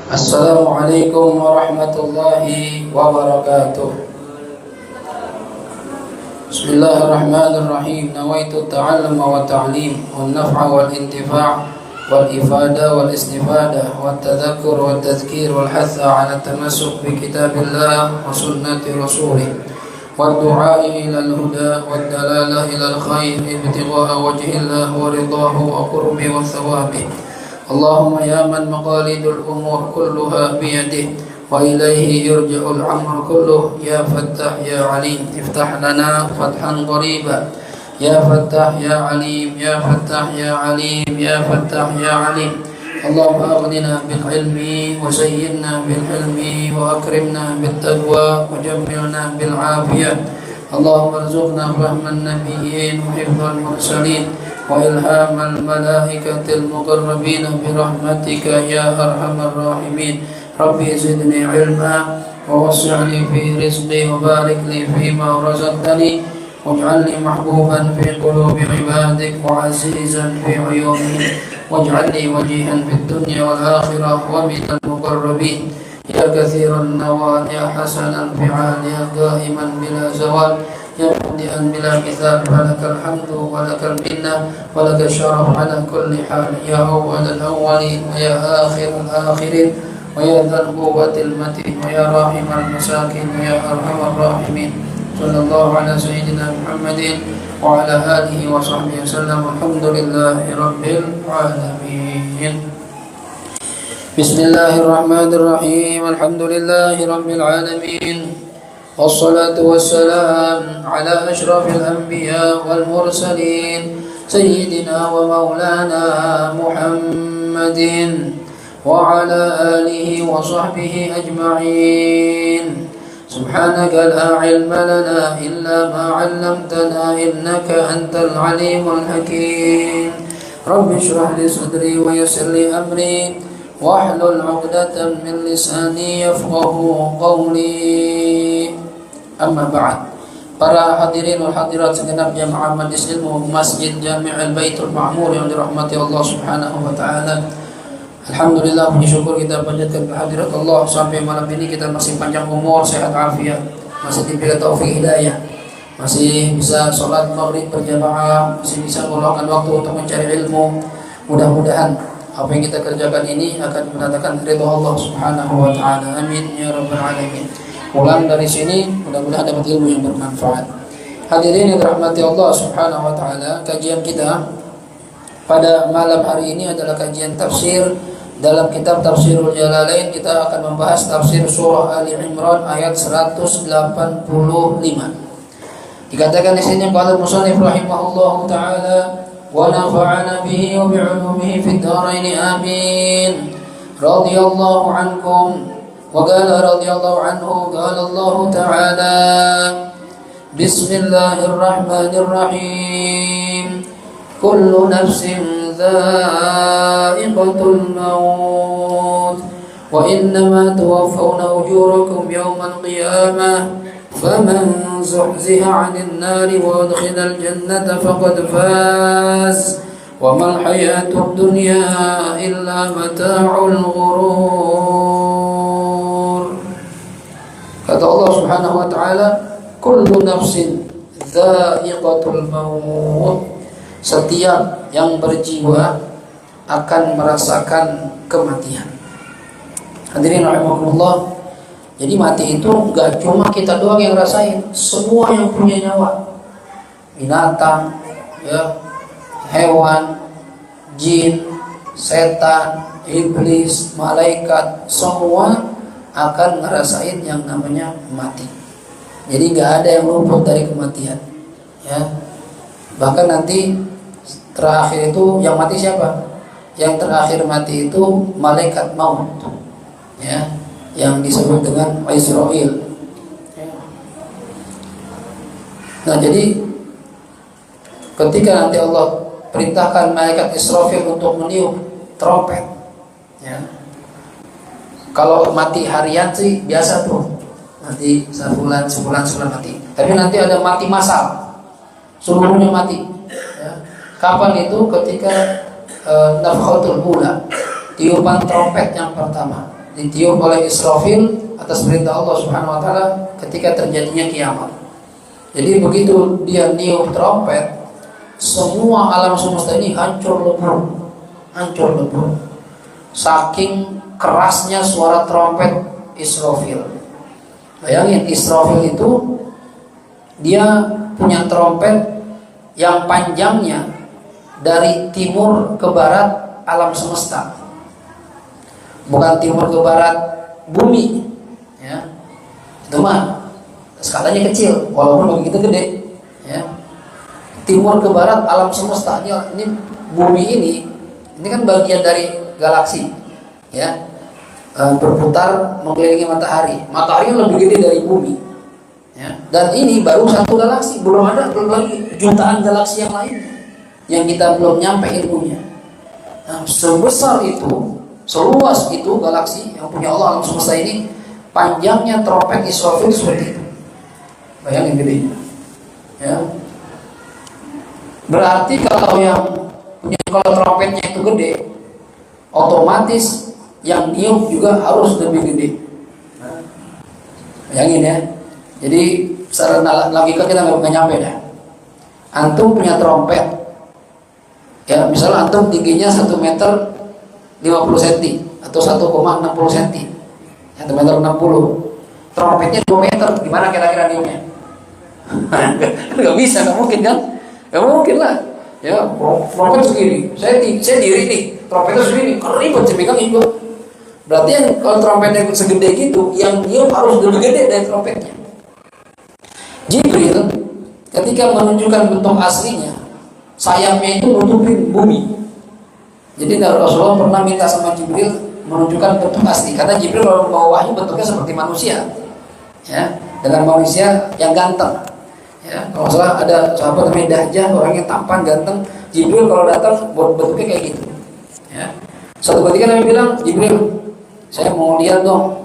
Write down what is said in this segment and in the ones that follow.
Assalamualaikum warahmatullahi wabarakatuh. Bismillahirrahmanirrahim. Nawaitu ta'alluma wa ta'lim wal naf'a wal intifa' wal ifada wal istifada wat tadhakkur wat tadhkir wal hatha 'ala tamassuk bi kitabillah wa sunnati rasulih wad du'a ila al huda wad dalalah ila al khair ibtigha'a wajhillah wa ridahu wa qurbi wa thawabi. Allahumma ya man maqalidul umur kulluha biyadih wa ilaihi yurja'ul amru kulluh ya fattah ya alim iftah lana fathan qariba ya fattah ya alim ya fattah ya alim ya fattah ya alim. Allahumma aghnina bil ilmi wa zayyinna bil hilmi wa akrimna bit taqwa wa jammilna bil afiyah. Allahumma arzuqna fahman nabiyyin wa hifdzal mursalin wa ilhamal malaikatil muqarrabin birahmatika ya arhamar rahimin. Rabbi zidni ilma wa wasi'ni fi rizqi wa barik li fima razaqtani waj'alni mahbuban fi qulubi ibadik wa azizan fi uyunihim waj'alni wajihan fid dunya wal akhirah wa minal muqarrabin ya kathiran nawal ya hasanan fi'al ya qa'iman bila zawal ya mudian bila mithal walakal hamdu walakal minnah walakal syaraf ala kulli hal ya awwal al-awwalin wa ya akhir al-akhirin wa ya dhal quwwatil matin wa ya rahimal masakin wa ya arhamar rahimin. Sallallahu ala sayyidina Muhammadin wa ala alihi wa sahbihi wasallam. Alhamdulillahi rabbil alamin. Bismillahirrahmanirrahim. Alhamdulillahi rabbil alamin. Wassalatu wassalamu ala ashrafil anbiya wal mursalin sayyidina wa maulana Muhammadin wa ala alihi wa sahbihi ajma'in. Subhanaka la ilma lana illa ma 'allamtana innaka antal alimul hakim. Rabbi shrah li sadri wa yassir li amri wahlul 'uqdatam min lisani yafqahu qawli. Amma ba'd. Para hadirin wal hadirat segenap jamaah majelis ilmu Masjid Jami' Al-Baitul Ma'mur yang dirahmati Allah Subhanahu wa taala. Alhamdulillah, puji syukur kita panjatkan kehadirat Allah sampai malam ini kita masih panjang umur, sehat afiat, masih diberi taufik hidayah, masih bisa sholat maghrib berjamaah, masih bisa meluangkan waktu untuk mencari ilmu. Mudah-mudahan apa yang kita kerjakan ini akan mendatangkan ridha Allah Subhanahu wa taala. Amin ya rabbal alamin. Pulang dari sini mudah-mudahan dapat ilmu yang bermanfaat. Hadirin yang dirahmati Allah Subhanahu wa taala, kajian kita pada malam hari ini adalah kajian tafsir dalam kitab Tafsirul Jalalain. Kita akan membahas tafsir surah Ali Imran ayat 185. Dikatakan di sini qala musannif rahimahullahu taala wa nafa'ana bihi wa bi'ulumihi fid dharain amin. Radhiyallahu ankum wa qala radhiyallahu anhu qala Allah taala bismillahirrahmanirrahim kullu nafsin ذائقة الموت وإنما توفون أجوركم يوم القيامة فمن زحزح عن النار وأدخل الجنة فقد فاز وما الحياة الدنيا إلا متاع الغرور. Kata Allah Subhanahu wa taala, kullu nafsin dha'iqatul maut. Setiap yang berjiwa akan merasakan kematian. Hadirin rahimakumullah. Jadi mati itu enggak cuma kita doang yang rasain, semua yang punya nyawa. Binatang, ya, hewan, jin, setan, iblis, malaikat, semua akan ngerasain yang namanya mati. Jadi enggak ada yang luput dari kematian. Ya. Bahkan nanti terakhir itu yang mati siapa? Yang terakhir mati itu malaikat maut, ya, yang disebut dengan Israil. Nah, jadi ketika nanti Allah perintahkan malaikat Israfil untuk meniup trompet, ya. Kalau mati harian sih biasa tuh, nanti sebulan mati. Tapi nanti ada mati massal, seluruhnya mati. Kapan itu? Ketika nafkhatul ula, tiupan trompet yang pertama. ditiup oleh Israfil atas perintah Allah Subhanahu wa taala ketika terjadinya kiamat. Jadi begitu dia niup trompet, semua alam semesta ini hancur lebur. Hancur lebur. Saking kerasnya suara trompet Israfil. Bayangin, Israfil itu dia punya trompet yang panjangnya dari timur ke barat alam semesta. Bukan timur ke barat bumi, ya. Itu mah skalanya kecil, walaupun begitu gede, ya. Timur ke barat alam semesta. Ini bumi ini kan bagian dari galaksi, ya. Berputar mengelilingi matahari. Matahari lebih gede dari bumi, ya. Dan ini baru satu galaksi, belum lagi jutaan galaksi yang lain yang kita belum nyampe ilmunya. Nah, sebesar itu, seluas itu galaksi yang punya Allah alam semesta ini, panjangnya trompet Israfil seperti itu. Bayangin gedenya, ya. Berarti kalau trompetnya itu gede, otomatis yang niup juga harus lebih gede. Nah, bayangin ya. Jadi secara logika kita nggak nyampe dah. Antum punya trompet, ya misalnya antum tingginya 1 meter 50 cm atau 1,60 cm, 1 meter 60. Trompetnya 2 meter, gimana kira-kira niupnya? Nggak bisa, nggak mungkin kan? Nggak mungkin lah. Ya, trompet segini, saya diri nih, trompetnya segini, ribet cepekan itu. Berarti yang kalau trompetnya segede gitu, yang niup harus lebih gede dari trompetnya. Jibril ketika menunjukkan bentuk aslinya, sayapnya itu nutupin bumi. Jadi Rasulullah pernah minta sama Jibril menunjukkan bentuk asli, karena Jibril kalau membawa wahyu bentuknya seperti manusia, ya, dengan manusia yang ganteng. Ya, kalau salah ada sahabat namanya Dahjah, orangnya tampan ganteng. Jibril kalau datang bentuknya kayak gitu. Ya. Suatu ketika Nabi bilang, Jibril, saya mau lihat dong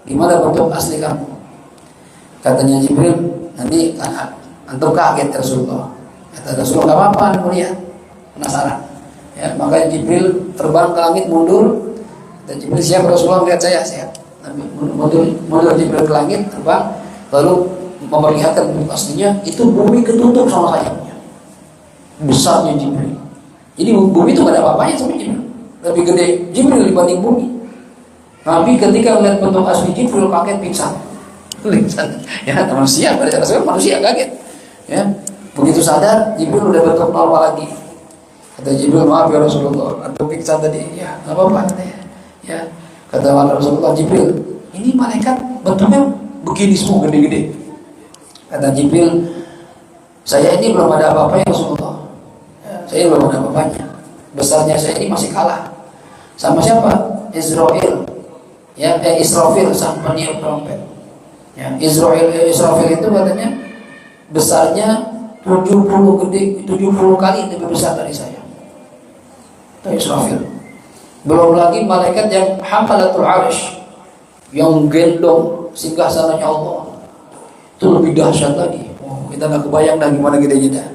gimana bentuk asli kamu. Katanya Jibril, nanti antum kaget Rasulullah. Kata Rasulullah, nggak apa-apa, mau lihat, penasaran. Ya, maka Jibril terbang ke langit mundur. Dan Jibril, siap Rasulullah melihat saya, siap. Nabi mundur Jibril ke langit, terbang, lalu memperlihatkan bentuk aslinya, itu bumi ketutup sama sayapnya. Besarnya Jibril. Jadi bumi itu gak ada apa-apanya sama Jibril. Lebih gede Jibril dibanding bumi. Nabi ketika melihat bentuk asli Jibril kaget pingsan. Ya, manusia, pada dasarnya manusia kaget. Ya, begitu sadar Jibril udah bentuk normal lagi. Kata Jibril, maaf ya Rasulullah, antum pingsan tadi. Ya, nggak apa-apa. Ya, kata Rasulullah, Jibril, ini malaikat bentuknya begini semua gede-gede. Kata Jibril, saya ini belum ada apa-apa ya Rasulullah. Ya, saya belum ada apa-apanya. Besarnya saya ini masih kalah sama siapa? Israfil. Ya, Israfil sang peniup trompet. Ya, Israfil itu katanya besarnya 70 kali lebih besar dari saya. Itu Israfil. Belum lagi malaikat yang hamalatul arsh, yang gendong singgasananya Allah. Itu lebih dahsyat lagi. Oh, kita nggak kebayang dah gimana gedenya dah.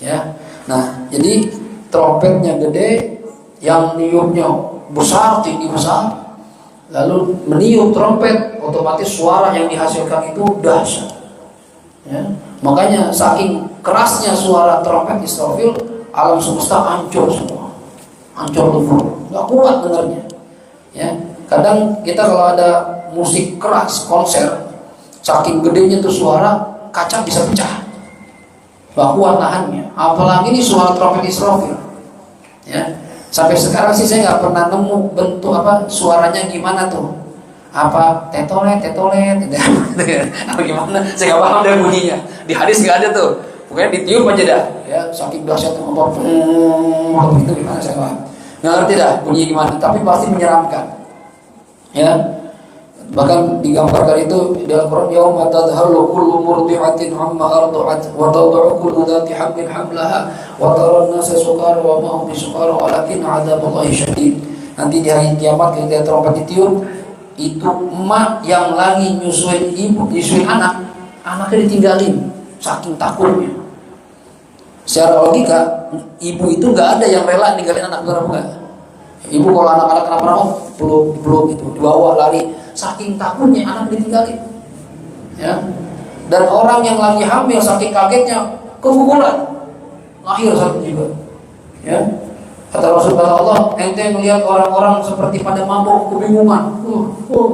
Ya. Nah, jadi trompetnya gede, yang niupnya besar, tinggi besar, lalu meniup trompet, otomatis suara yang dihasilkan itu dahsyat. Ya. Makanya saking kerasnya suara trompet Israfil, alam semesta hancur semua, hancur lebur, nggak kuat dengarnya. Ya. Kadang kita kalau ada musik keras, konser, saking gedenya tuh suara, kaca bisa pecah, nggak kuat nahannya. Apalagi ini suara trompet Israfil. Ya. Sampai sekarang sih saya nggak pernah nemu bentuk suaranya gimana tuh. Apa tetolet, atau gimana? Saya nggak paham dari bunyinya. Di hadis nggak ada tuh. Pokoknya ditiup aja dah. Ya, saking dahsyat tuh itu gimana saya paham. Nggak ngerti dah bunyi gimana. Tapi pasti menyeramkan. Ya. Bahkan digambarkan itu di Al-Quran, yauma tadhallu kullu murdi'atin amma arda'at wa tad'u kullu dhati hamlin hamlaha wa tara an-nasa sukara wa ma hum bisukara walakin 'adzabullahi syadid. Nanti di hari kiamat ketika trompet ditiup, itu emak yang lagi nyusuin ibu, nyusuin anaknya ditinggalin saking takutnya. Secara logika, ibu itu nggak ada yang rela ninggalin anak, benar enggak? Ibu kalau anak-anak kenapa-napa, peluk gitu, dibawa lari, saking takutnya anak ditinggalin. Ya. Dan orang yang lagi hamil saking kagetnya keguguran, lahir satu juga. Ya. Kata Rasulullah, Allah, ente melihat orang-orang seperti pada mabuk, kebingungan.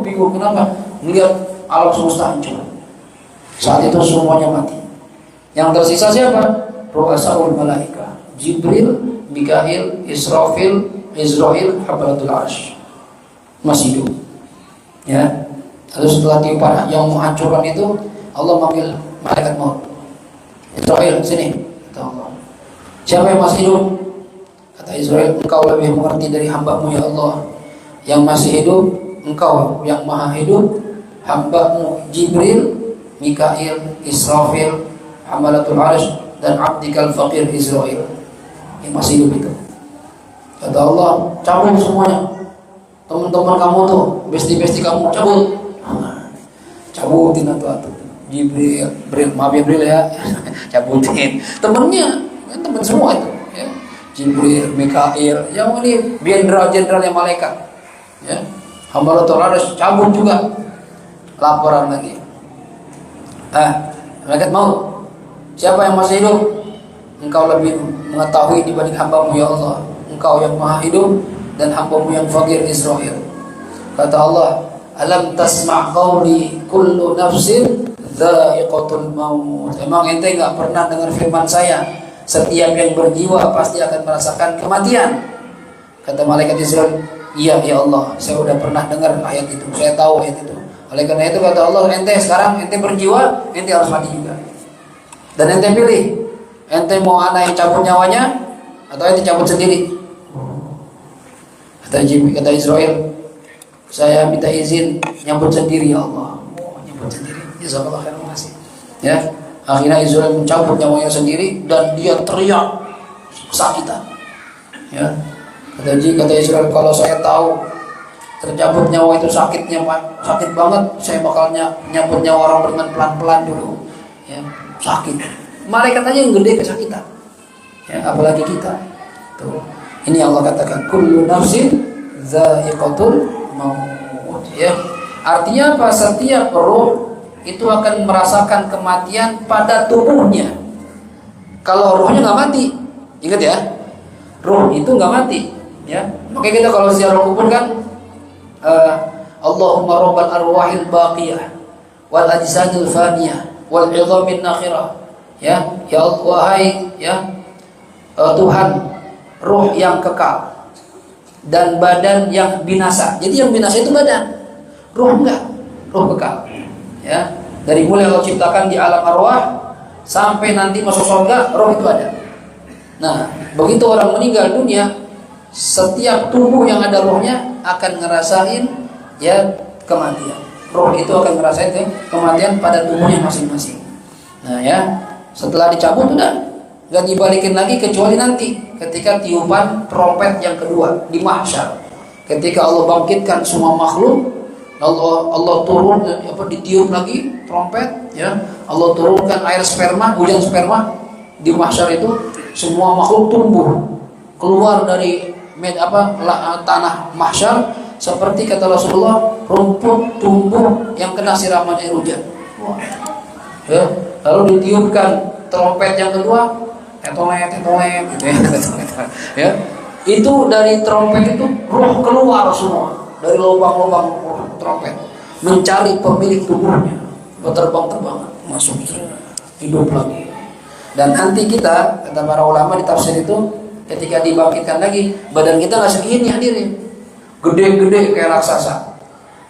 Bingung kenapa? Melihat alam semesta hancur. Saat itu semuanya mati. Yang tersisa siapa? Ru'asaul malaika, Jibril, Mikail, Israfil, Israil, Habalatul Arsh. Masih hidup. Ya. Lalu setelah tiupan yang menghancurkan itu, Allah manggil malaikat maut. Israil, sini. Kata Allah. Siapa yang masih hidup? Kata Israil, engkau lebih mengerti dari hamba-Mu ya Allah. Yang masih hidup, engkau yang maha hidup, hamba-Mu Jibril, Mikail, Israfil, Hamalatul Arsh, dan abdikal faqir Israil. Yang masih hidup itu. Kata Allah, cabut semuanya. Teman-teman kamu tuh, besti-besti kamu, cabut. Cabutin atu-atu. Jibril, maaf ya Jibril ya, cabutin. Temennya, kan temen semua itu. Ya. Jibril, Mikail, yang ini jenderal-jenderal yang malaikat. Ya. Hamalatul Arsh cabut juga. Laporan lagi. Malaikat maut. Siapa yang masih hidup? Engkau lebih mengetahui dibanding hamba-Mu ya Allah. Engkau yang maha hidup dan hamba-Mu yang fakir Israel. Kata Allah, alam tasma' qawli kullu nafsin dha'iqatul maut. Emang ente enggak pernah dengar firman saya? Setiap yang berjiwa pasti akan merasakan kematian. Kata malaikat Israel, iya ya Allah, saya sudah pernah dengar ayat itu. Saya tahu ayat itu. Oleh karena itu kata Allah, ente sekarang ente berjiwa, ente harus mati juga. Dan ente pilih, ente mau anak yang cabut nyawanya atau ente cabut sendiri. Kata Israel, saya minta izin nyambut sendiri ya Allah. Nyambut sendiri. Jazakallahu khairan, makasih. Ya, akhirnya Israel mencabut nyawanya sendiri dan dia teriak kesakitan. Ya. Kata Israel, kalau saya tahu tercabut nyawa itu sakit banget, saya bakal nyambut nyawa orang dengan pelan-pelan dulu. Ya, sakit. Malaikat aja yang gede kesakitan. Ya, apalagi kita. Tuh. Ini Allah katakan kullu nafsin dha'iqatul maut. Ya. Artinya apa? Setiap roh itu akan merasakan kematian pada tubuhnya. Kalau rohnya nggak mati, ingat ya, roh itu nggak mati. Ya, makanya kita kalau ziarah kubur kan, Allahumma rabbal arwahil baqiyah wal ajsadil faniyah wal 'idhamin nakhirah. Ya, ya Allah, wahai ya Tuhan, roh yang kekal dan badan yang binasa. Jadi yang binasa itu badan, roh enggak, roh kekal. Ya, dari mulai Allah ciptakan di alam arwah sampai nanti masuk surga, roh itu ada. Nah, begitu orang meninggal dunia, setiap tubuh yang ada rohnya akan ngerasain ya kematian. Roh itu akan ngerasain kematian pada tubuhnya masing-masing. Nah ya, setelah dicabut udah nggak dibalikin lagi kecuali nanti ketika tiupan trompet yang kedua di mahsyar. Ketika Allah bangkitkan semua makhluk, Allah turun ditiup lagi trompet, ya. Allah turunkan air sperma, hujan sperma di mahsyar itu, semua makhluk tumbuh keluar dari tanah mahsyar seperti kata Rasulullah, rumput tumbuh yang kena siraman air hujan. Ya, lalu ditiupkan trompet yang kedua, tetolet gitu ya. Itu dari trompet itu roh keluar semua dari lubang-lubang trompet mencari pemilik tubuhnya, berterbang-terbangan masuk hidup lagi. Dan nanti kita, kata para ulama di tafsir itu, ketika dibangkitkan lagi, badan kita nggak segini hadirin, gede-gede kayak raksasa.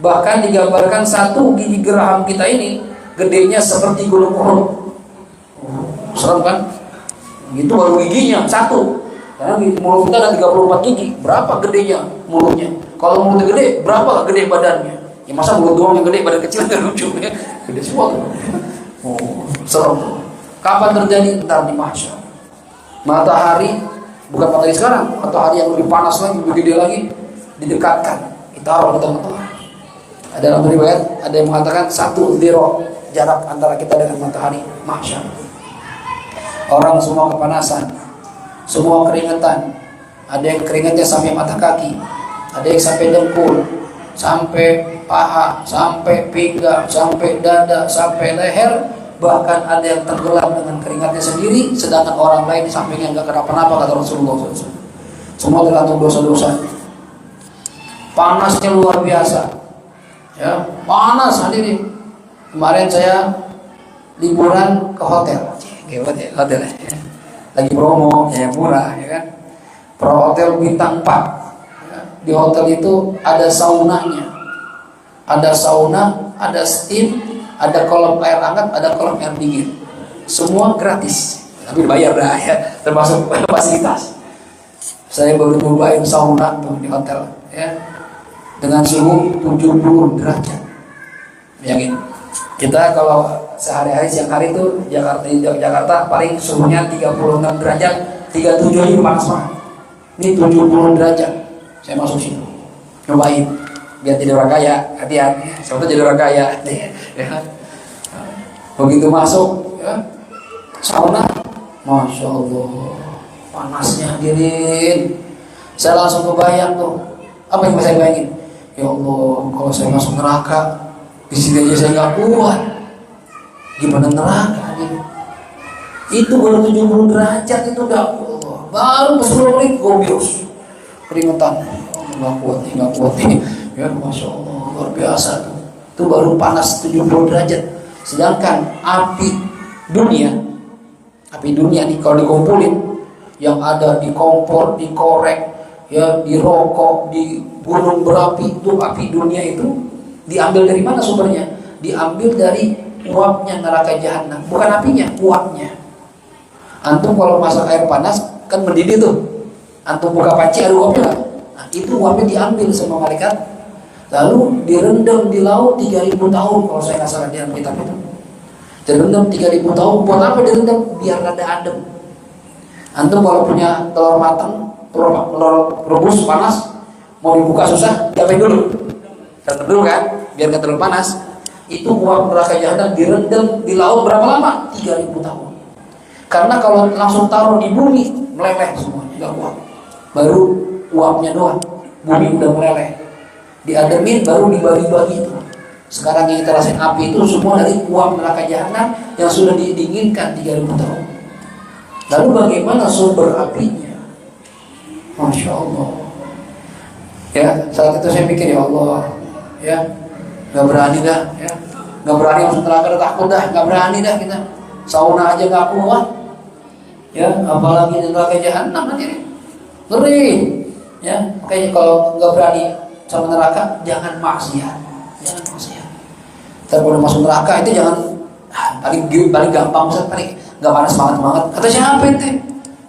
Bahkan digambarkan satu gigi geraham kita ini gedenya seperti gunung Uhud. Serem kan? Gitu baru giginya satu. Karena mulut kita ada 34 gigi. Berapa gedenya mulutnya? Kalau mulutnya gede, berapa gede badannya? Ya masa mulut doang yang gede, badan kecil kan lucu ya. Gede semua tuh. Oh, serem. Kapan terjadi? Ntar di mahsyar. Matahari, bukan matahari sekarang, matahari yang lebih panas lagi, lebih gede lagi, didekatkan, ditaruh di tengah-tengah. Ada dalam riwayat, ada yang mengatakan 1 dhira jarak antara kita dengan matahari, mahsyar. Orang semua kepanasan, semua keringetan, ada yang keringatnya sampai mata kaki, ada yang sampai dengkul, sampai paha, sampai pinggang, sampai dada, sampai leher, bahkan ada yang tenggelam dengan keringatnya sendiri, sedangkan orang lain di sampingnya nggak kenapa-napa, kata Rasulullah SAW. Semua tergantung dosa-dosa. Panasnya luar biasa, ya, panas hadirin. Kemarin saya liburan ke hotel, hotel ya. Lagi promo, ya murah, ya kan. Pro hotel bintang 4. Ya. Di hotel itu ada saunanya, ada sauna, ada steam, ada kolam air hangat, ada kolam air dingin. Semua gratis, tapi bayar dah ya, termasuk fasilitas. Saya baru cobain sauna tuh di hotel, ya, dengan suhu 70 derajat. Bayangin, kita kalau sehari-hari siang hari itu Jakarta paling suhunya 36 derajat, 37 aja panas banget. Ini 70 derajat. Saya masuk situ, cobain, biar jadi orang kaya, hati-hati, sebetulnya jadi orang kaya. Ya. Begitu masuk, ya, sauna, masya Allah, panasnya hadirin. Saya langsung kebayang tuh, apa yang saya bayangin? Ya Allah, kalau saya masuk neraka, di sini aja saya nggak kuat. Gimana neraka hadirin? Itu baru 70 derajat itu udah, baru 10 menit gobios, keringetan, nggak kuat nih, ya masya Allah, luar biasa tuh. Itu baru panas 70 derajat. Sedangkan api dunia nih kalau dikumpulin, yang ada di kompor, dikorek, ya, di rokok, di gunung berapi, itu api dunia itu diambil dari mana sumbernya? Diambil dari uapnya neraka jahanam, bukan apinya, uapnya. Antum kalau masak air panas kan mendidih tuh, antum buka panci ada uapnya. Nah, itu uapnya diambil sama malaikat, lalu direndam di laut 3000 tahun kalau saya nggak salah di dalam kitab itu. Direndam 3000 tahun, buat apa direndam? Biar rada adem. Antum kalau punya telur matang, telur rebus panas, mau dibuka susah, diapain dulu? Rendam dulu kan, biar nggak terlalu panas. Itu uap neraka jahanam direndam di laut berapa lama? 3000 tahun. Karena kalau langsung taruh di bumi, meleleh semuanya, nggak kuat. Baru uapnya doang, bumi udah meleleh. Diademin baru dibagi-bagi itu. Sekarang yang kita rasain api itu semua dari uap neraka jahanam yang sudah didinginkan 3000 tahun. Lalu bagaimana sumber apinya? Masya Allah. Ya, saat itu saya pikir, ya Allah, ya, nggak berani dah, ya, nggak berani masuk neraka, udah takut dah, nggak berani dah kita. Sauna aja nggak kuat, ya, apalagi di neraka jahanam nanti, ngeri, ya. Makanya kalau nggak berani sama neraka, jangan maksiat, jangan maksiat. Kalau masuk neraka itu jangan, paling gampang, paling nggak panas banget. Kata siapa itu?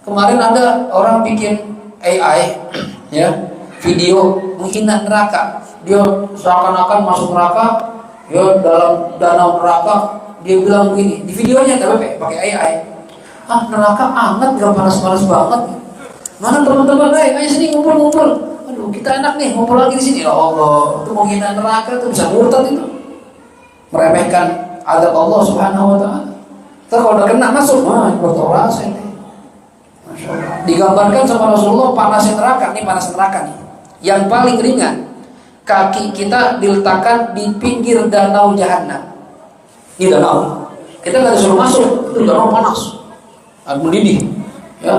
Kemarin ada orang bikin AI, ya, video menghina neraka. Dia seakan-akan masuk neraka, ya, dalam danau neraka. Dia bilang begini di videonya, tapi pakai AI. Ah, neraka hangat, nggak panas-panas banget. Mana teman-teman, ayo sini ngumpul. Aduh, kita enak nih ngumpul lagi di sini. Ya Allah, itu menghina neraka itu bisa murtad itu. Meremehkan azab Allah Subhanahu wa taala. Terus kalau udah kena masuk, bertorasi ini. Masya Allah. Digambarkan sama Rasulullah panasnya neraka, nih panas neraka nih. Yang paling ringan, kaki kita diletakkan di pinggir danau jahanam. Ini danau. Kita nggak disuruh masuk, itu danau panas, mendidih, ya,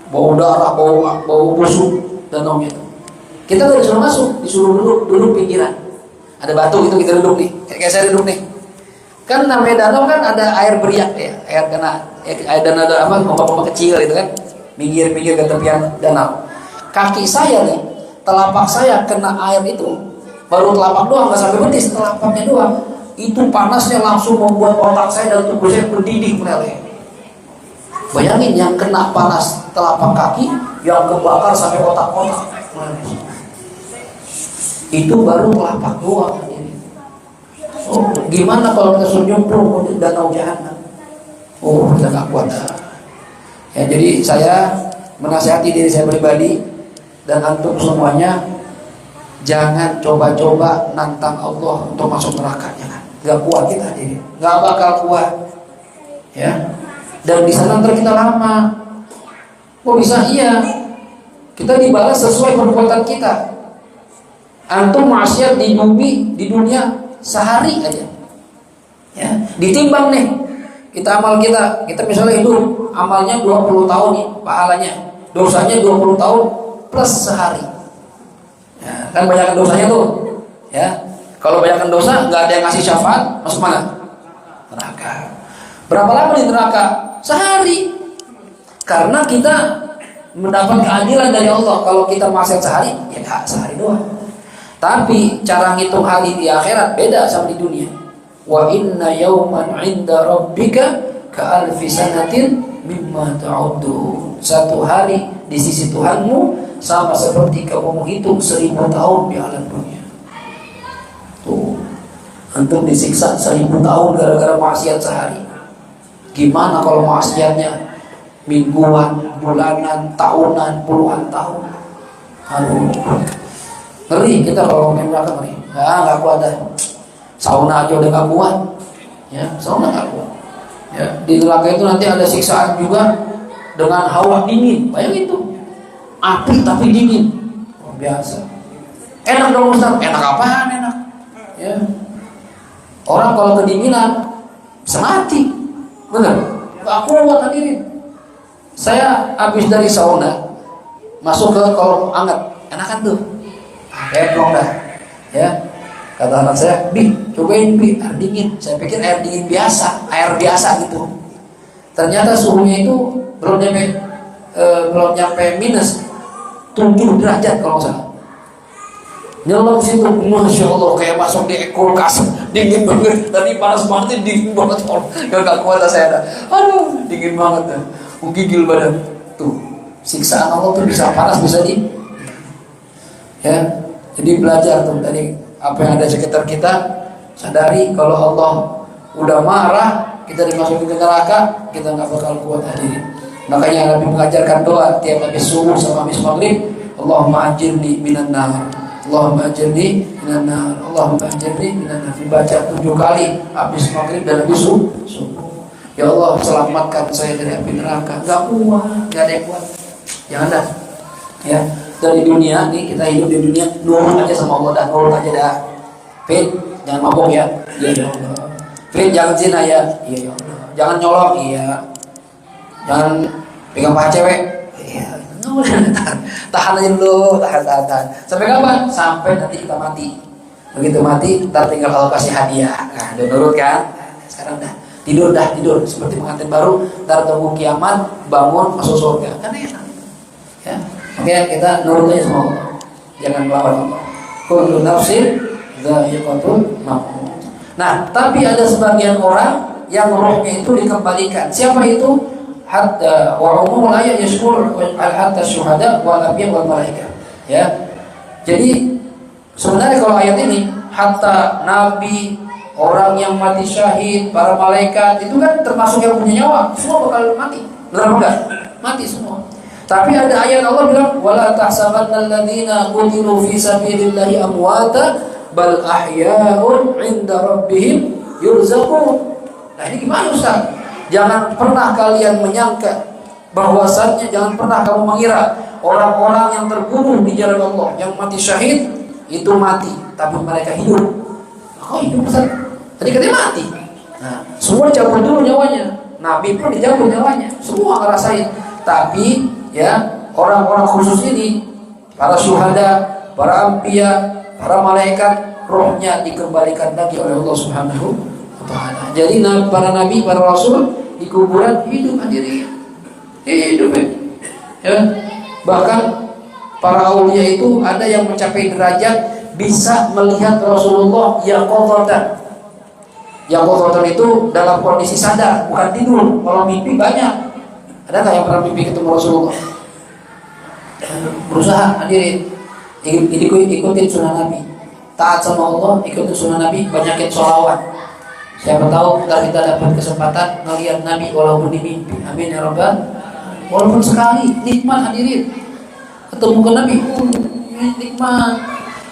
bau darah, bau busuk danaunya itu. Kita nggak disuruh masuk, disuruh duduk pinggiran. Ada batu gitu, kita duduk nih, kayak saya duduk nih. Kan namanya danau kan ada air beriak ya, air danau ada apa, ombak-ombak kecil gitu kan, pinggir-pinggir ke tepian danau. Kaki saya nih, telapak saya kena air itu, baru telapak doang, nggak sampai betis, telapaknya doang. Itu panasnya langsung membuat otak saya dan tubuh saya mendidih meleleh. Bayangin yang kena panas telapak kaki, yang kebakar sampai otak-otak meleleh. Itu baru telapak doang. Oh, gimana kalau kita suruh nyemplung ke danau jahanam? Oh, kita nggak kuat. Ya, jadi saya menasihati diri saya pribadi dan antum semuanya, jangan coba-coba nantang Allah untuk masuk neraka. Jangan, nggak kuat kita ini, nggak bakal kuat. Ya, dan di sana ntar kita lama. Kok bisa? Iya, Kita dibalas sesuai perbuatan kita. Antum maksiat di bumi, di dunia sehari aja. Ya, ditimbang nih. Kita amal kita misalnya hidup amalnya 20 tahun nih pahalanya. Dosanya 20 tahun plus sehari. Ya, kan banyakkan dosanya tuh. Ya. Kalau banyakkan dosa nggak ada yang ngasih syafaat, masuk mana? Neraka. Berapa lama di neraka? Sehari. Karena kita mendapat keadilan dari Allah. Kalau kita maksiat sehari, ya sehari doang. Tapi cara ngitung hari di akhirat beda sama di dunia. Wa inna yawman 'inda rabbika ka'alfi sanatin mimma ta'udun. Satu hari di sisi Tuhanmu sama seperti kamu menghitung 1000 tahun di alam dunia. Tuh, antum disiksa 1000 tahun gara-gara maksiat sehari. Gimana kalau maksiatnya mingguan, bulanan, tahunan, puluhan tahun? Aduh, ngeri kita kalau main neraka, ngeri. Nggak kuat dah. Sauna aja udah nggak kuat. Ya, sauna nggak kuat. Ya, di neraka itu nanti ada siksaan juga dengan hawa dingin. Bayangin tuh, api tapi dingin. Oh, biasa. Enak dong Ustaz. Enak apaan enak? Ya. Orang kalau kedinginan bisa mati. Benar? Nggak kuat hadirin. Saya habis dari sauna masuk ke kolam hangat, enakan tuh. Enak dah. Ya. Kata anak saya, "Bi, cobain Bi, air dingin." Saya pikir air dingin biasa, air biasa gitu. Ternyata suhunya itu belum nyampe minus 7 derajat kalau nggak salah. Nyelam situ, masya Allah, kayak masuk di kulkas, dingin banget. Tadi panas banget, dingin banget. Gak kuat saya dah. Aduh, dingin banget dah. Menggigil badan. Tuh, siksaan Allah tuh bisa panas, bisa di. Ya, jadi belajar tuh tadi apa yang ada di sekitar kita. Sadari kalau Allah udah marah, kita dimasukin ke neraka, kita nggak bakal kuat hadirin. Makanya Nabi mengajarkan doa tiap habis subuh sama habis maghrib, Allahumma ajirni minan nar. Allahumma ajirni minan nar. Allahumma ajirni minan nar. Dibaca 7 kali habis maghrib dan habis subuh. Ya Allah, selamatkan saya dari api neraka. Gak kuat, gak ada yang kuat. Jangan dah. Ya, dari dunia nih kita hidup di dunia nurut aja sama Allah, dah nurut aja dah. Fit, jangan mabuk ya. Iya ya Allah. Fit, jangan zina ya. Iya ya Allah. Jangan nyolong, iya. Jangan pegang paha cewek. Iya. Tahan aja dulu, tahan. Sampai kapan? Sampai nanti kita mati. Begitu mati, ntar tinggal kalau kasih hadiah. Nah, udah nurut kan? Nah, sekarang tidur seperti pengantin baru. Ntar tunggu kiamat, bangun masuk surga. Kan enak. Ya, oke, kita nurut aja sama Allah. Jangan melawan Allah. Kullu nafsin dha'iqatul maut. Nah, tapi ada sebagian orang yang rohnya itu dikembalikan. Siapa itu? Hatta wa umumul ayat yashkur hatta syuhada wal anbiya wal malaika. Ya. Jadi sebenarnya kalau ayat ini hatta nabi, orang yang mati syahid, para malaikat itu kan termasuk yang punya nyawa, semua bakal mati. Benar enggak? Mati semua. Tapi ada ayat Allah bilang wala tahsabannal ladzina qutilu fi sabilillahi amwata bal ahya'un 'inda rabbihim yurzaqun. Nah, ini gimana Ustaz? Jangan pernah kalian menyangka bahwasannya, jangan pernah kamu mengira orang-orang yang terbunuh di jalan Allah, yang mati syahid itu mati, tapi mereka hidup. Kok hidup Ustaz? Tadi katanya mati. Nah, semua dicabut dulu nyawanya. Nabi pun dicabut nyawanya. Semua ngerasain. Tapi ya, orang-orang khusus ini, para syuhada, para anbiya, para malaikat, rohnya dikembalikan lagi oleh Allah Subhanahu wa ta'ala. Jadi para nabi, para rasul di kuburan hidup hadirin. Hidup ya. Bahkan para aulia itu ada yang mencapai derajat bisa melihat Rasulullah yaqadzatan. Yaqadzatan itu dalam kondisi sadar, bukan tidur. Kalau mimpi banyak. Ada nggak yang pernah mimpi ketemu Rasulullah? Berusaha hadirin, ikutin sunnah Nabi, taat sama Allah, ikutin sunnah Nabi, banyakin sholawat. Siapa tahu ntar kita dapat kesempatan melihat Nabi walaupun di mimpi. Amin ya Rabbal. Walaupun sekali, nikmat hadirin. Ketemu ke Nabi, nikmat.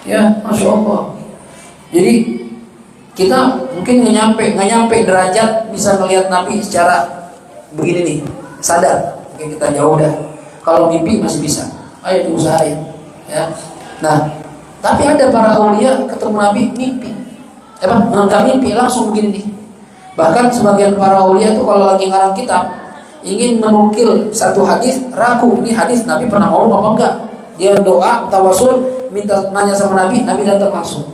Ya, masya Allah. Jadi kita mungkin nggak nyampe derajat bisa melihat Nabi secara begini nih, sadar. Mungkin kita jauh dah. Kalau mimpi masih bisa. ayo diusahain. Ya. Nah, tapi ada para aulia ketemu Nabi mimpi. Nggak mimpi, langsung begini nih. Bahkan sebagian para aulia itu kalau lagi ngarang kitab, ingin menukil satu hadis, ragu ini hadis Nabi pernah ngomong apa enggak. Dia doa, tawasul, minta nanya sama Nabi, Nabi datang langsung.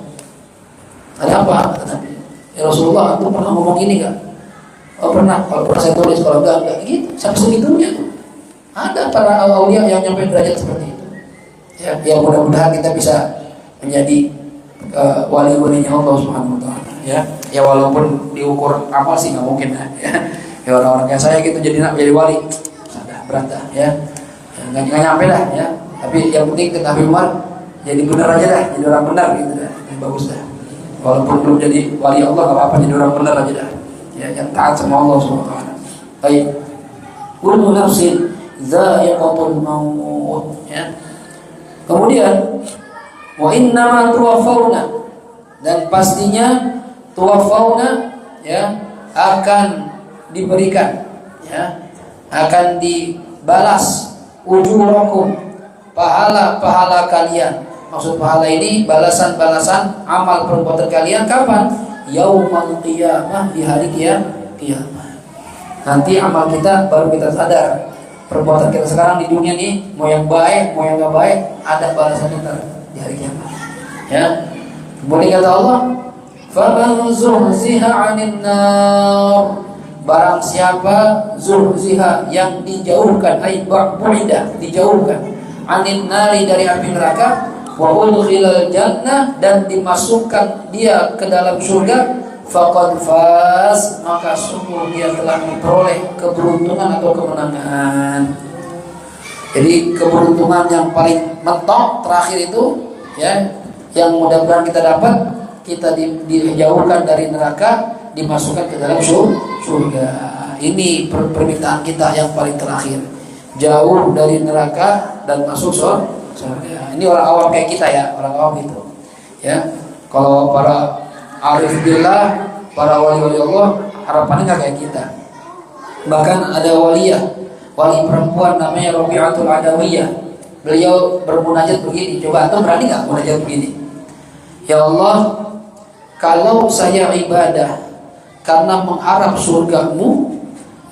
Ada apa? Kata Nabi. Ya Rasulullah, aku pernah ngomong ini enggak? Oh pernah, kalau pernah saya tulis, kalau enggak gitu. Sampai segitunya tuh. Ada para aulia yang nyampe derajat seperti itu. Ya mudah-mudahan kita bisa menjadi wali-walinya Allah Subhanahu wa taala. Ya walaupun diukur amal sih nggak mungkin ya. Ya orang-orang kayak saya gitu jadi wali. Sudah berat dah ya. Nggak nyampe dah ya. Tapi yang penting kita Umar jadi benar aja dah, jadi orang benar gitu dah. Yang bagus dah. Walaupun belum jadi wali Allah nggak apa-apa, jadi orang benar aja dah. Ya yang taat sama Allah Subhanahu wa taala. Baik. Kullu nafsin dha'iqatul maut ya. Kemudian wa innama tuwaffawna, dan pastinya tuwaffawna ya akan diberikan ya, akan dibalas ujurakum, pahala-pahala kalian. Maksud pahala ini balasan-balasan amal perbuatan kalian kapan? Yaumul qiyamah, di hari kiamat. Nanti amal kita baru kita sadar perbuatan kita sekarang di dunia nih, mau yang baik, mau yang gak baik, ada balasan kita di hari kiamat. Ya. Kemudian kata Allah, "Faman zuhziha 'anil nar", barang siapa zuhziha yang dijauhkan, ay bu'ida, dijauhkan, 'anil nari, dari api neraka, wa udkhilal jannah, dan dimasukkan dia ke dalam surga, faqad faz, maka sungguh dia telah memperoleh keberuntungan atau kemenangan. Jadi keberuntungan yang paling mentok terakhir itu ya, yang mudah-mudahan kita dapat, kita dijauhkan dari neraka, dimasukkan ke dalam surga. Ini permintaan kita yang paling terakhir, jauh dari neraka dan masuk surga. Ini orang awam kayak kita ya, orang awam itu ya. Kalau para arif billah, para wali-wali Allah, harapannya nggak kayak kita. Bahkan ada wali perempuan namanya Rabi'atul Adawiyah. Beliau bermunajat begini, coba antum berani nggak munajat begini? Ya Allah, kalau saya ibadah karena mengharap surgamu,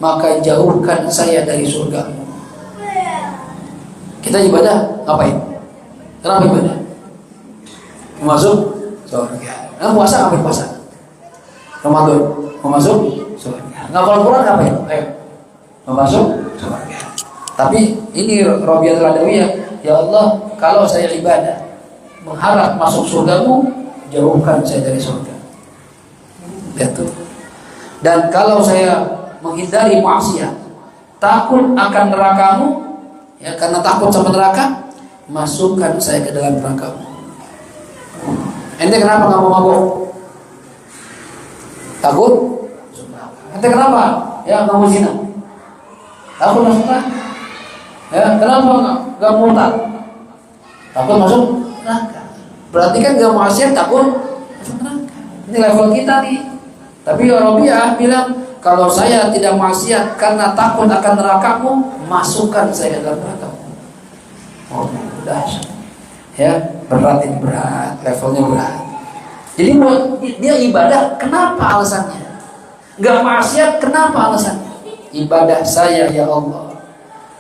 maka jauhkan saya dari surgamu. Kita ibadah ngapain? Kenapa ibadah? Masuk surga. Nah, puasa ngapain puasa? Ramadan mau masuk surga. Ngapal Quran ngapain? Mau masuk surga. Tapi ini Rabi'atul Adawiyah, ya Allah, kalau saya ibadah mengharap masuk surgamu, jauhkan saya dari surga. Lihat tuh. Dan kalau saya menghindari maksiat, takut akan nerakamu, ya karena takut sama neraka, masukkan saya ke dalam nerakamu. Ente kenapa nggak mau mabuk? Takut? Ente kenapa? Ya nggak mau zina? Takut masuk neraka? Ya kenapa nggak murtad? Takut masuk neraka. Berarti kan nggak maksiat, takut masuk neraka. Ini level kita nih. Tapi Rabi'ah bilang, kalau saya tidak maksiat karena takut akan nerakamu, masukkan saya ke dalam nerakamu. Oh, udah. Ya, berat ini, berat, levelnya berat. Jadi dia ibadah, kenapa alasannya? Gak maksiat, kenapa alasannya? Ibadah saya ya Allah,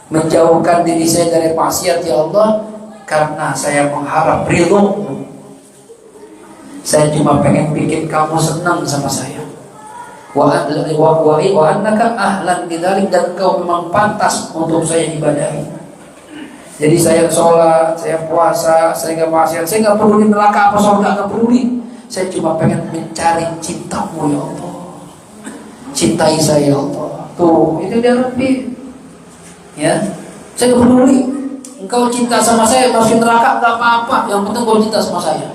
menjauhkan diri saya dari maksiat ya Allah, karena saya mengharap ridho-Mu. Saya cuma pengen bikin kamu senang sama saya. Wa annaka ahlan bidzalik, dan kau memang pantas untuk saya ibadahi. Jadi saya sholat, saya puasa, saya nggak maksiat, saya nggak peduli neraka apa surga, nggak peduli. Saya cuma pengen mencari cinta-Mu ya Allah. Cintai saya ya Allah. Tuh, itu dia Rabbi. Ya, saya nggak peduli. Engkau cinta sama saya, masuk neraka nggak apa-apa. Yang penting kau cinta sama saya.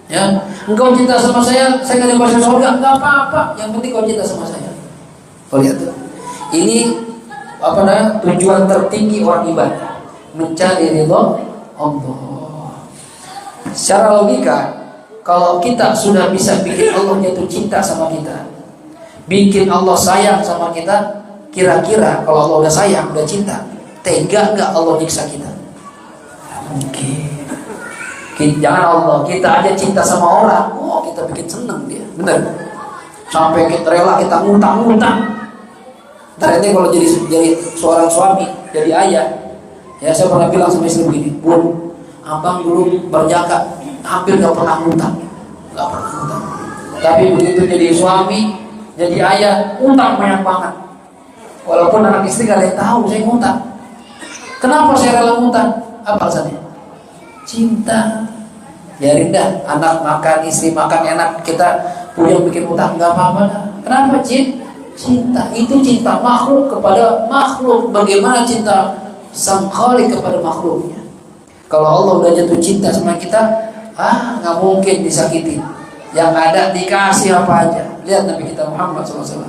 Ya, engkau cinta sama saya nggak masuk surga, nggak apa-apa. Yang penting kau cinta sama saya. Kau lihat tuh. Ini apa namanya, tujuan tertinggi orang ibadah, mencari ridho Allah. Secara logika, kalau kita sudah bisa bikin Allah jatuh cinta sama kita, bikin Allah sayang sama kita, kira-kira kalau Allah udah sayang, udah cinta, tega nggak Allah nyiksa kita? Mungkin. Jangan Allah, kita aja cinta sama orang, kita bikin seneng dia, bener. Sampai kita rela kita ngutang-ngutang. Ntar ini kalau jadi seorang suami, jadi ayah, ya saya pernah bilang sama istri begini, Bun, abang dulu berjaka, hampir gak pernah ngutang, tapi begitu jadi suami, jadi ayah, ngutang banyak banget. Walaupun anak istri gak ada yang tahu saya ngutang. Kenapa saya rela ngutang? Apa alasannya? Cinta. Biarin dah, anak makan, istri makan enak, kita punya bikin utang, gak apa-apa dah. Kenapa cinta? Itu cinta makhluk kepada makhluk. Bagaimana cinta sang Khalik kepada makhluknya? Kalau Allah udah jatuh cinta sama kita, gak mungkin disakitin. Yang ada dikasih apa aja. Lihat Nabi kita Muhammad SAW,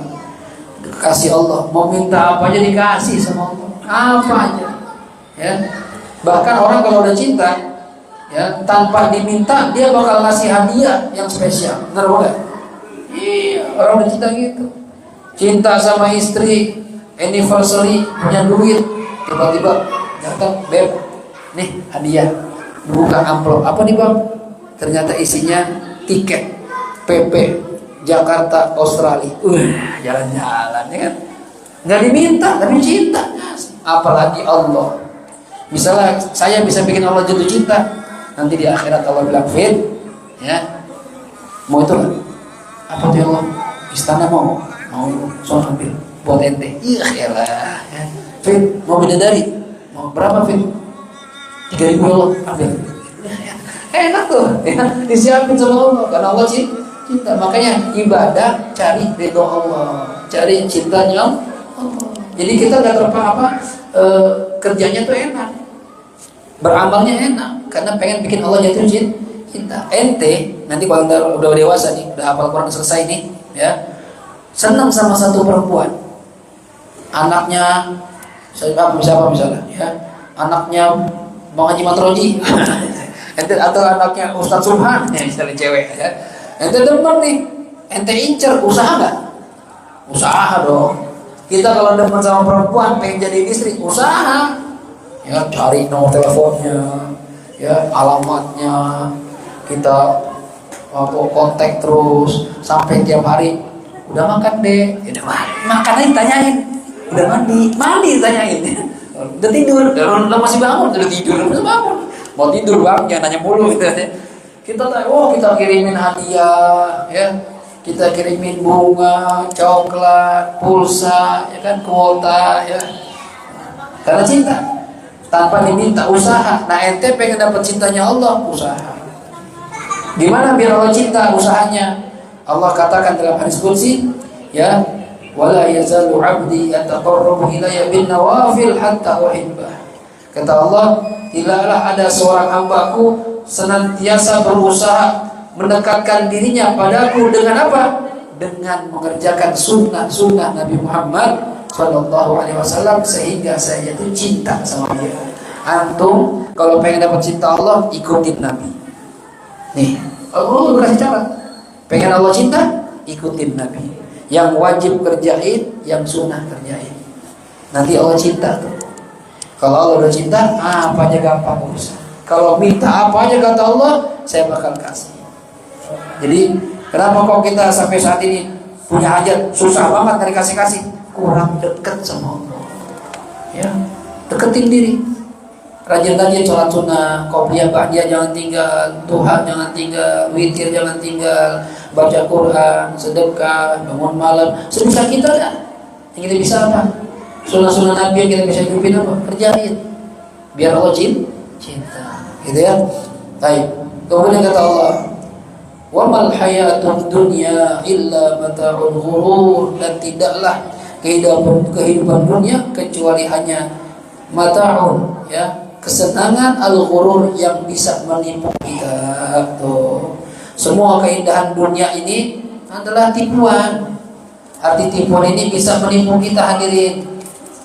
kasih Allah, mau minta apa aja dikasih sama Allah, apa aja. Ya, bahkan orang kalau udah cinta, ya, tanpa diminta dia bakal ngasih hadiah yang spesial. Benar enggak? Iya, orang udah cinta gitu. Cinta sama istri, anniversary, punya duit, tiba-tiba datang, beb, nih hadiah. Buka amplop, apa nih bang? Ternyata isinya tiket PP Jakarta Australia. Jalan-jalan ya kan? Nggak diminta, tapi cinta. Apalagi Allah. Misalnya saya bisa bikin Allah jatuh cinta, nanti di akhirat Allah bilang, Fit, ya, mau itu nggak? Apa tuh Allah? Istana mau soal ambil buat ente. Iya lah, ya. Fit, mau bidadari, mau berapa Fit? 3.000 Allah ambil. Enak tuh, ya. Disiapin sama Allah, karena Allah cinta. Makanya ibadah cari ridho Allah, cari cintanya Allah. Jadi kita nggak terpapa kerjanya tuh enak, beramalnya enak, karena pengen bikin Allah jatuh cinta. Ente nanti kalau udah dewasa nih, udah hafal Quran selesai nih, ya, senang sama satu perempuan, anaknya siapa misalnya, ya, anaknya Bang Haji Matroji, ente atau anaknya Ustadz Subhan, ya, misalnya cewek, ya, ente demen nih, ente incer, usaha nggak? Usaha dong. Kita kalau demen sama perempuan, pengen jadi istri, usaha. Ya, cari nomor teleponnya, ya, alamatnya, kita kontak terus sampai tiap hari. Udah makan deh, ya udah makan aja tanyain. Udah mandi tanyain. Udah tidur, udah masih bangun, udah tidur, masih bangun. Mau tidur bang, jangan nanya mulu. Kita kita kirimin hadiah, ya, kita kirimin bunga, coklat, pulsa, ya kan, kuota, ya, karena cinta. Tanpa diminta, usaha. Nah ente pengen dapat cintanya Allah, usaha. Gimana biar Allah cinta? Usahanya. Allah katakan dalam hadis qudsi, ya, wala yazalu 'abdi yataqarrabu ilayya bin nawafil hatta uhibbah. Kata Allah, tidaklah ada seorang hambaku senantiasa berusaha mendekatkan dirinya padaku dengan apa? Dengan mengerjakan sunnah Nabi Muhammad Sallallahu Alaihi Wasallam, sehingga saya jatuh cinta sama dia. Antum kalau pengen dapat cinta Allah, ikutin Nabi. Nih, Allah kasih cara. Pengen Allah cinta, ikutin Nabi. Yang wajib kerjain, yang sunnah kerjain. Nanti Allah cinta tuh. Kalau Allah udah cinta, apa aja gampang urusan. Kalau minta apa aja kata Allah, saya bakal kasih. Jadi kenapa kok kita sampai saat ini punya hajat susah banget dari kasih-kasih? Kurang dekat sama Allah. Ya, deketin diri. Rajin-rajin sholat sunnah, qobliyah ba'diyah jangan tinggal, duha jangan tinggal, witir jangan tinggal, baca Quran, sedekah, bangun malam, sebisa kita dah. Yang kita bisa apa? Sunnah-sunnah Nabi yang kita bisa hidupin apa? Kerjain. Biar Allah cinta. Gitu ya. Baik. Kemudian kata Allah, wa mal hayatud dunya illa mata'ul ghurur, dan tidaklah kehidupan dunia kecuali hanya mata'un, ya, kesenangan al-ghurur yang bisa menipu kita. Tuh. Semua keindahan dunia ini adalah tipuan. Arti tipuan ini bisa menipu kita, hadirin.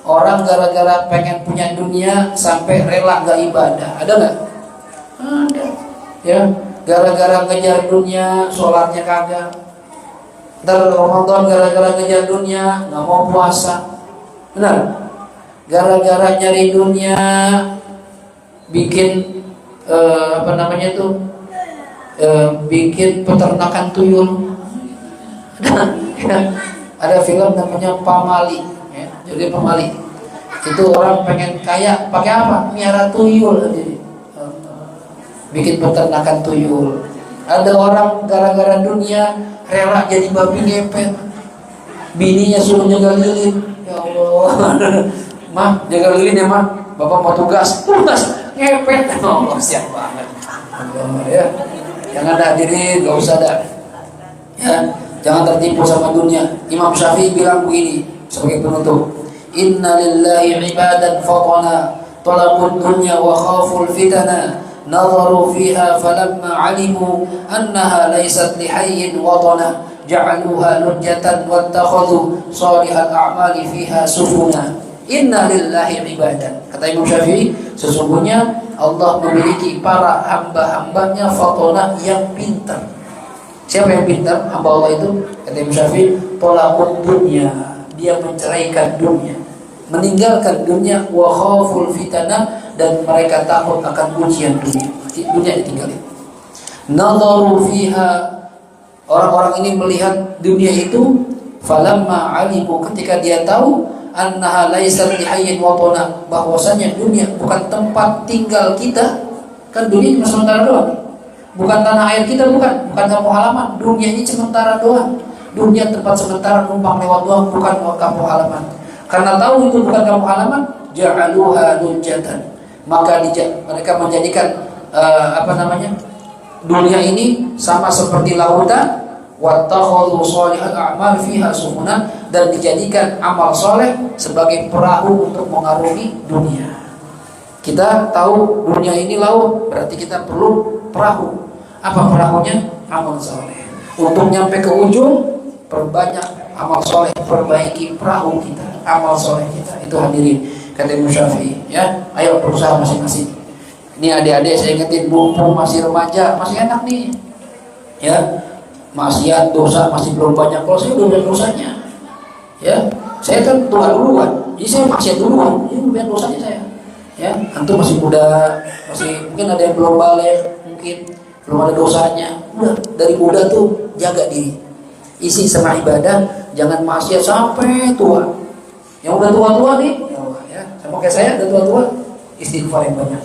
Orang gara-gara pengen punya dunia sampai rela gak ibadah. Ada gak? Ada. Ya, gara-gara ngejar dunia, sholatnya kagak. Ntar Ramadan gara-gara ngejar dunia, nggak mau puasa. Benar? Gara-gara nyari dunia, bikin apa namanya itu, bikin peternakan tuyul. Ada film namanya Pamali, ya, jadi Pamali itu orang pengen kaya pakai apa? Miara tuyul, jadi bikin peternakan tuyul. Ada orang gara-gara dunia rela jadi babi ngepet, bininya suruh jaga lilin. Ya Allah, mah jaga lilin ya mah, bapak mau tugas ngepet. Allah, siap banget. Allah, ya, jangan hadirin, gak usah dah, ya. Jangan tertipu sama dunia. Imam Syafi'i bilang begini sebagai penutup: Inna lillahi ibadan fatana talabud dunya wa khaful fitana nazaru fiha falamma alimu annaha laysat lihayyin watana ja'aluha lujjatan wattakhadhu salihal a'mali fiha sufuna. Inna lillahi ibadan, kata Imam Syafi'i, sesungguhnya Allah memiliki para hamba-hambanya fatana yang pintar. Siapa yang pintar? Hamba Allah itu, kata Imam Syafi'i, tolakut dunia, dia menceraikan dunia, meninggalkan dunia, wa khaful fitnah, dan mereka takut akan ujian dunia. Dunia ditinggalin. Nazaru fiha, orang-orang ini melihat dunia itu, falamma alimu, ketika dia tahu, annaha laysat lihayyin watana, bahwasanya dunia bukan tempat tinggal kita. Kan dunia cuma sementara doang, bukan tanah air kita, bukan kampung halaman. Dunia ini sementara doang. Dunia tempat sementara, numpang lewat doang, bukan kampung halaman. Karena tahu itu bukan kampung halaman, ja'aluha lujjatan, maka mereka menjadikan dunia ini sama seperti lautan, wattakhadhu shalihal a'mal fiha sufunan, dan dijadikan amal soleh sebagai perahu untuk mengarungi dunia. Kita tahu dunia ini laut, berarti kita perlu perahu. Apa perahunya? Amal soleh. Untuk nyampe ke ujung, perbanyak amal soleh, perbaiki perahu kita, amal soleh kita. Itu hadirin, kata Imam Syafi'i, ya. Ayo berusaha masing-masing. Ini adik-adik saya ingetin, mumpung masih remaja, masih enak nih, ya. Maksiat, dosa masih belum banyak. Kalau saya udah banyak dosanya, ya. Saya kan tua duluan, jadi saya maksiat duluan, ini banyak dosanya saya. Ya, antum masih muda, masih mungkin ada yang belum balik, mungkin belum ada dosanya. Udah dari muda tuh jaga diri, isi sama ibadah, jangan maksiat sampai tua. Yang udah tua-tua nih, ya, sama kayak saya udah tua-tua, istighfar yang banyak,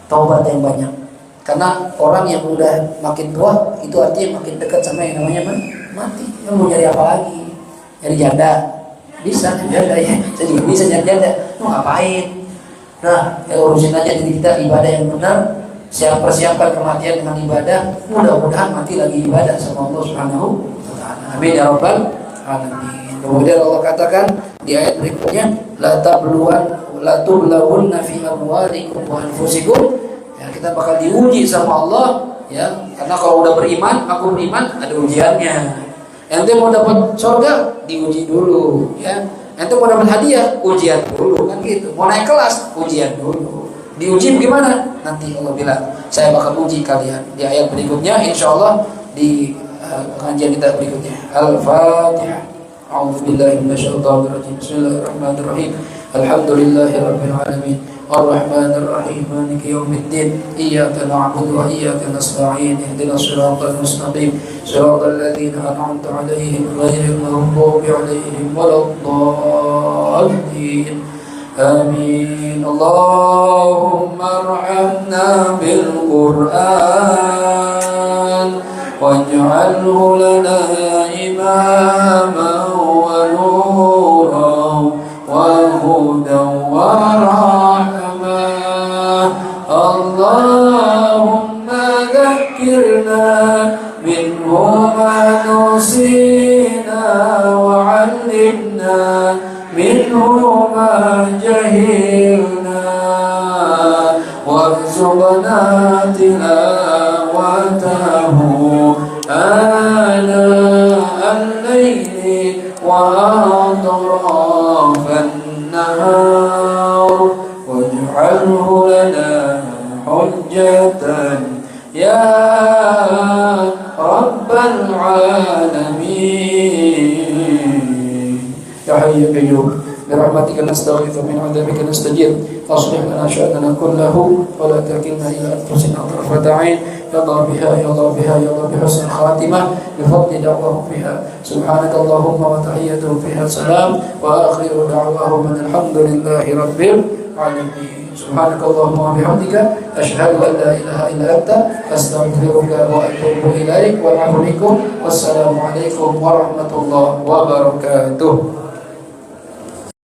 taubat yang banyak. Karena orang yang udah makin tua itu artinya makin dekat sama yang namanya mati. Yang mau nyari apa lagi? Nyari janda, bisa janda ya. Saya juga bisa nyari janda. Mau ngapain? Nah, urusin aja diri kita, ibadah yang benar. Siap persiapkan kematian dengan ibadah. Mudah-mudahan mati lagi ibadah sama Allah Subhanahu wa ta'ala. Amin ya rabbal alamin. Kemudian Allah katakan di ayat berikutnya, la tublawunna fi amwalikum wa anfusikum. Ya, kita bakal diuji sama Allah, ya. Karena kalau udah beriman, aku beriman, ada ujiannya. Ente mau dapat surga, diuji dulu, ya. Ente mau dapat hadiah, ujian dulu, kan gitu. Mau naik kelas, ujian dulu. Diuji gimana? Nanti Allah bilang, saya bakal uji kalian. Di ayat berikutnya, insya Allah di pengajian kita berikutnya. Al-Fatihah. A'udzubillahi minasyaitonirrajim. Bismillahirrahmanirrahim. Alhamdulillahirabbil alamin. Ar-Rahmanir Rahim. Maliki yaumiddin. Iyyaka na'budu wa iyyaka nasta'in. Ihdinas siratal mustaqim. Siratal ladzina an'amta 'alaihim ghairil maghdubi 'alaihim waladdallin. Amin. Allahumma arhamna bil Qur'an waj'alhu lana imaman wa nuran wa hudan wa rahmah. Allahumma dhakkirna minhu ma nusina wa 'allimna minhu ma jahilna warzuqna tilawatahu ana al-layli wa atrafan nahar waj'alhu lana hujjatan ya rabbal alamin. Ya Hayyu ya Qayyum برحمتك نستغيث من عذابك نستجير أصلح لنا شأننا كله ولا تكلنا إلى أنفسنا طرفة عين يا الله بها يا الله بها يا الله بحسن الخاتمة بفضل دعواه فيها سبحانك اللهم وتحيتهم فيها سلام وآخر دعواهم أن الحمد لله رب العالمين سبحانك اللهم وبحمدك أشهد أن لا إله إلا أنت أستغفرك وأتوب إليك والسلام عليكم ورحمة الله وبركاته.